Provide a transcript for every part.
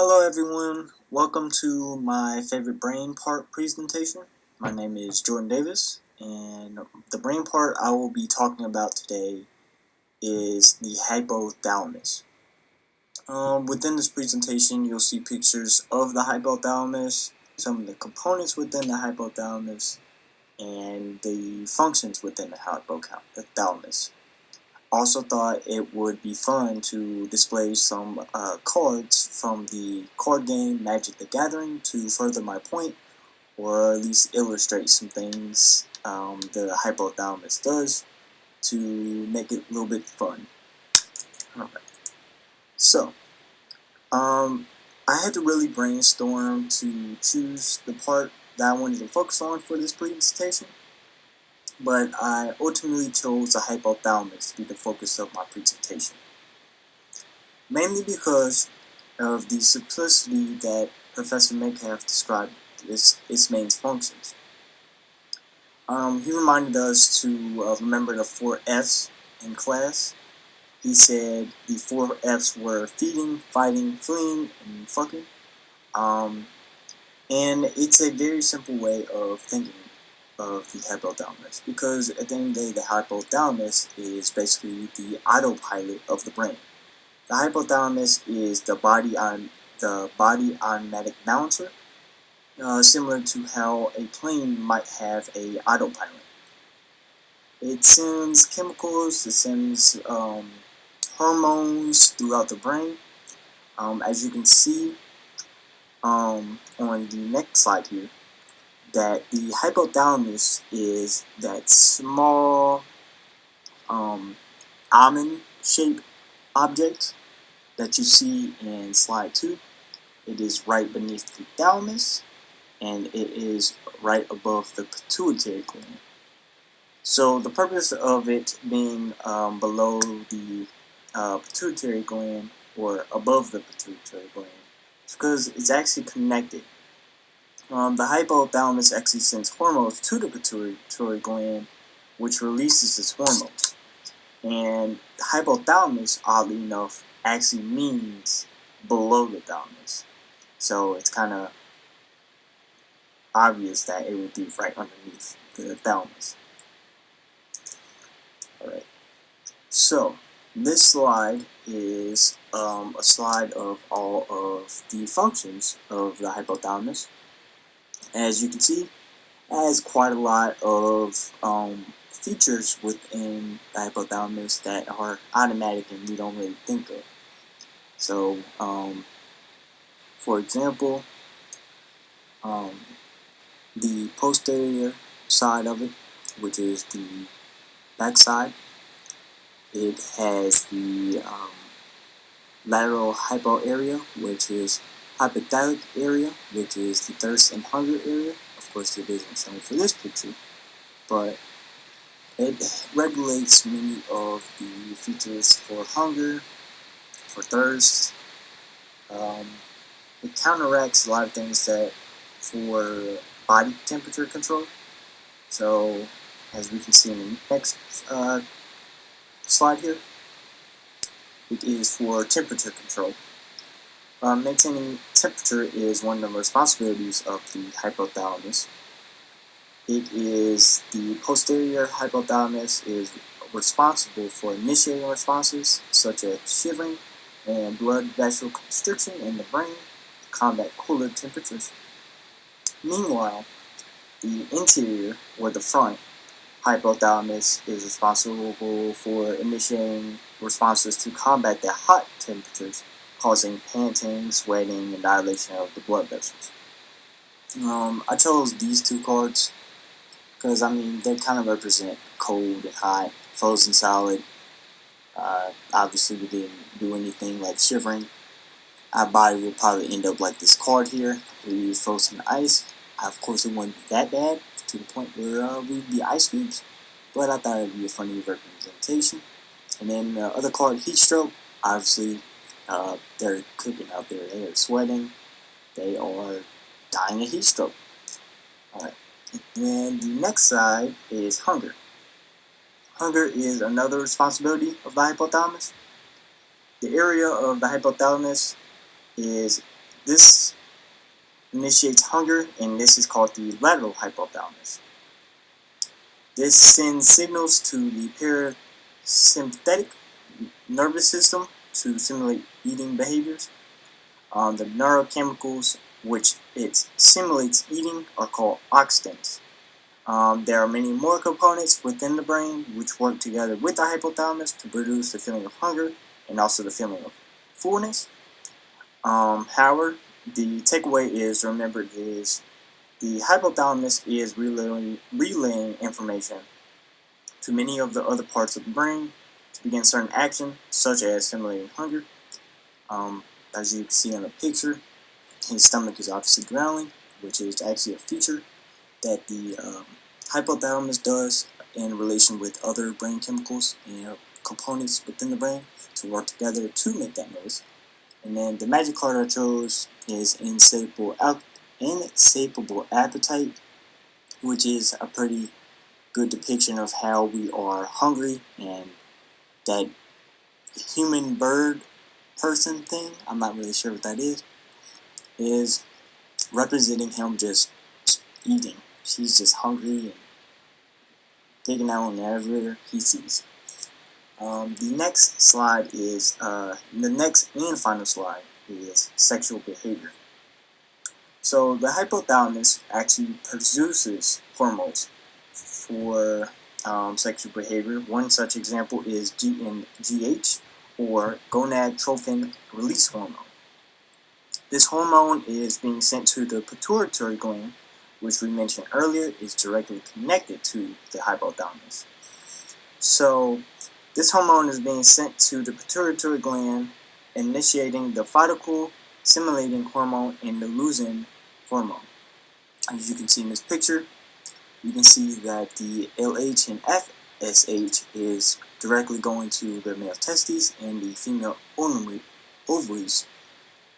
Hello everyone, welcome to my favorite brain part presentation. My name is Jordan Davis, and the brain part I will be talking about today is the hypothalamus. Within this presentation, you'll see pictures of the hypothalamus, some of the components within the hypothalamus, and the functions within the hypothalamus. Also thought it would be fun to display some cards from the card game Magic the Gathering to further my point, or at least illustrate some things the hypothalamus does to make it a little bit fun. Alright. So, I had to really brainstorm to choose the part that I wanted to focus on for this presentation, but I ultimately chose the hypothalamus to be the focus of my presentation. Mainly because of the simplicity that Professor Metcalf described its main functions. He reminded us to remember the 4 F's in class. He said the 4 F's were feeding, fighting, fleeing, and fucking. And it's a very simple way of thinking of the hypothalamus, because at the end of the day, the hypothalamus is basically the autopilot of the brain. The hypothalamus is the body automatic balancer, similar to how a plane might have a autopilot. It sends chemicals, it sends hormones throughout the brain. As you can see on the next slide here, that the hypothalamus is that small almond-shaped object that you see in slide 2. It is right beneath the thalamus, and it is right above the pituitary gland. So the purpose of it being below the pituitary gland, or above the pituitary gland, is because it's actually connected. The hypothalamus actually sends hormones to the pituitary gland, which releases its hormones. And the hypothalamus, oddly enough, actually means below the thalamus. So it's kind of obvious that it would be right underneath the thalamus. Alright, so this slide is a slide of all of the functions of the hypothalamus. As you can see, it has quite a lot of features within the hypothalamus that are automatic and we don't really think of. So, for example, the posterior side of it, which is the back side, it has the lateral hypo area, which is hypothalamic area, which is the thirst and hunger area. Of course, it isn't shown for this picture, but it regulates many of the features for hunger, for thirst. It counteracts a lot of things that for body temperature control. So, as we can see in the next slide here, it is for temperature control. Maintaining temperature is one of the responsibilities of the hypothalamus. It is the posterior hypothalamus is responsible for initiating responses such as shivering and blood vessel constriction in the brain to combat cooler temperatures. Meanwhile, the interior, or the front, hypothalamus is responsible for initiating responses to combat the hot temperatures, causing panting, sweating, and dilation of the blood vessels. I chose these two cards because, they kind of represent cold and hot, frozen solid. Obviously, we didn't do anything like shivering. Our body will probably end up like this card here, completely frozen ice. Of course, it wouldn't be that bad to the point where we'd be ice cubes, but I thought it would be a funny representation. And then the other card, heat stroke. Obviously, they're cooking out there. They're sweating. They are dying of heat stroke. Alright. And the next side is hunger. Hunger is another responsibility of the hypothalamus. The area of the hypothalamus is this initiates hunger, and this is called the lateral hypothalamus. This sends signals to the parasympathetic nervous system to simulate eating behaviors. The neurochemicals which it simulates eating are called oxytocins. There are many more components within the brain which work together with the hypothalamus to produce the feeling of hunger and also the feeling of fullness. However, the takeaway is, remember, is the hypothalamus is relaying information to many of the other parts of the brain to begin certain action, such as simulating hunger. As you can see in the picture, his stomach is obviously growling, which is actually a feature that the hypothalamus does in relation with other brain chemicals and components within the brain to work together to make that noise. And then the magic card I chose is insatiable appetite, which is a pretty good depiction of how we are hungry, and that human bird person thing, I'm not really sure what that is representing him just eating. He's just hungry and taking out on whatever he sees. The next slide is, the next and final slide is sexual behavior. So the hypothalamus actually produces hormones for sexual behavior. One such example is GnGH, or gonadotropin release hormone. This hormone is being sent to the pituitary gland, which we mentioned earlier is directly connected to the hypothalamus. So this hormone is being sent to the pituitary gland, initiating the follicle stimulating hormone and the luteinizing hormone. As you can see in this picture, you can see that the LH and FSH is directly going to the male testes and the female ovaries,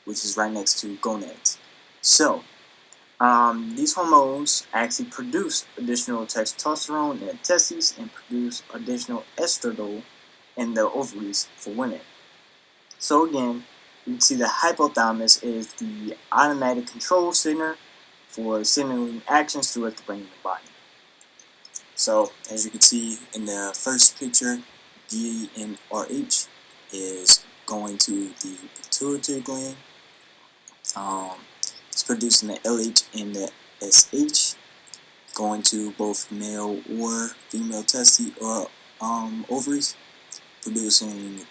which is right next to gonads. So these hormones actually produce additional testosterone in the testes and produce additional estradiol in the ovaries for women. So again, you can see the hypothalamus is the automatic control center for signaling actions throughout the brain and the body. So as you can see in the first picture, GnRH is going to the pituitary gland. It's producing the LH and the SH, going to both male or female testes or ovaries, producing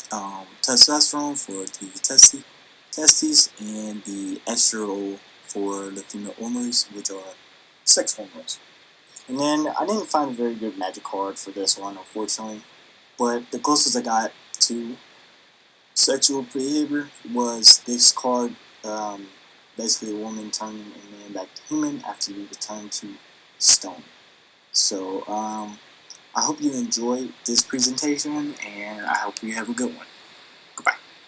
testosterone for the testes and the estradiol for the female ovaries, which are sex hormones. And then I didn't find a very good magic card for this one, unfortunately, but the closest I got to sexual behavior was this card, basically a woman turning a man back to human after he returned to stone. So I hope you enjoyed this presentation, and I hope you have a good one.